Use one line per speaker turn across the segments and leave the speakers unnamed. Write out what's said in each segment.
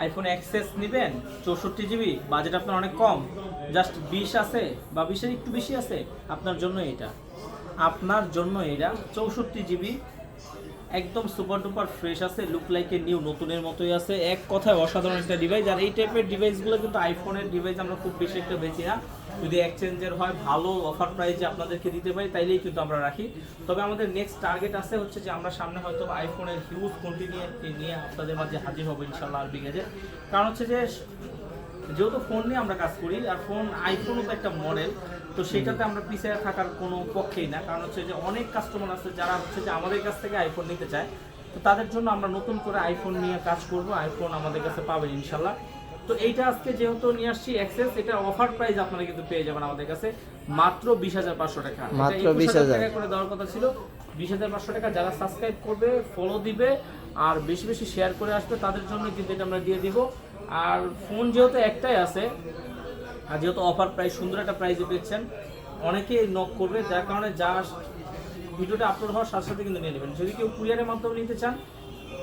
IPhone XS নেবেন 64 GB, budget আপনার অনেক কম, জাস্ট 20 আছে বা 20-এর একটু বেশি আছে, আপনার জন্য এটা, আপনার জন্য এটা 64 জিবি, একদম সুপার ডুপার ফ্রেশ আছে, লুক লাইক এ নিউ, নতুনের মতোই আছে। এক কথায় অসাধারণ একটা ডিভাইস। আর এই টাইপের ডিভাইসগুলো কিন্তু আইফোনের ডিভাইস আমরা খুব বেশি একটা বেশি না, যদি এক্সচেঞ্জের হয় ভালো অফার প্রাইসে আপনাদেরকে দিতে পারি তাইলেই কিন্তু আমরা রাখি। তবে আমাদের নেক্সট টার্গেট আছে হচ্ছে যে আমরা সামনে হয়তো আইফোনের হিউজ কোয়ান্টিটি নিয়ে আপনাদের মাঝে হাজির হবো ইনশাল্লাহ আর বিঘাজে। কারণ হচ্ছে যে যেহেতু ফোন নিয়ে আমরা কাজ করি, আর ফোন আইফোনও তো একটা মডেল, তো সেটাতে আমরা পিছিয়ে থাকার কোনো পক্ষেই না। কারণ হচ্ছে যে অনেক কাস্টমার আছে যারা হচ্ছে যে আমাদের কাছ থেকে আইফোন নিতে চায়, তো তাদের জন্য আমরা নতুন করে আইফোন নিয়ে কাজ করব, আইফোন আমাদের কাছে পাবেন ইনশাল্লাহ। তো এইটা আজকে যেহেতু নিয়ে আসছি এক্সেস, এটা অফার প্রাইস আপনারা কিন্তু পেয়ে যাবেন আমাদের কাছে মাত্র 20,500 টাকা।
মাত্র
21,000
20,000
টাকা করে দেওয়ার কথা ছিল, 20,500 টাকা। যারা সাবস্ক্রাইব করবে, ফলো দিবে আর বেশি বেশি শেয়ার করে আসবে, তাদের জন্য কিন্তু এটা আমরা দিয়ে দিব। আর ফোন যেহেতু একটাই আছে, আর যেহেতু অফার প্রাইস সুন্দর একটা প্রাইসে পেয়েছেন, অনেকেই নক করবে, যার কারণে জাস্ট ভিডিওটা আপলোড হওয়ার সাথে সাথে কিন্তু নিয়ে নেবেন। যদি কেউ কুরিয়ারের মাধ্যমে নিতে চান,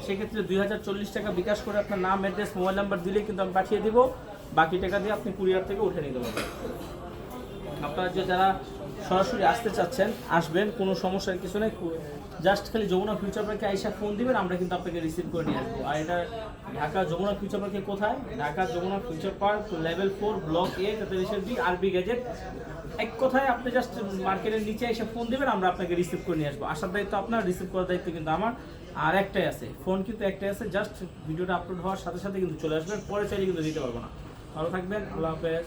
সেক্ষেত্রে 2040 টাকা বিকাশ করে আপনার নাম, অ্যাড্রেস, মোবাইল নাম্বার দিলেই কিন্তু আমি পাঠিয়ে দিব, বাকি টাকা দিয়ে আপনি কুরিয়ার থেকে উঠে নিতে পারবেন। আপনারা যারা সরাসরি আসতে চাচ্ছেন আসবেন, কোনো সমস্যার কিছু নেই, জাস্ট খালি যমুনা ফিউচার পার্কে আইসা ফোন দিবেন, আমরা কিন্তু আপনাকে রিসিভ করে নিয়ে আসবো। আর এটা ঢাকা যমুনা ফিউচার পার্কে কোথায়? Dhaka Jamuna future park level 4 block A, B R B gadget. এক কথায় আপনি জাস্ট মার্কেটের নিচে এসে ফোন দিবেন, আমরা আপনাকে রিসিভ করে নিয়ে আসবো। আসার দায়িত্ব আপনার, রিসিভ করার দায়িত্ব কিন্তু আমার। আর একটাই আছে, ফোন কিন্তু একটাই আছে, জাস্ট ভিডিওটা আপলোড হওয়ার সাথে সাথে কিন্তু চলে আসবেন, পরে চাইলে কিন্তু দিতে পারবো না। ভালো থাকবেন, আল্লাহ হাফেজ।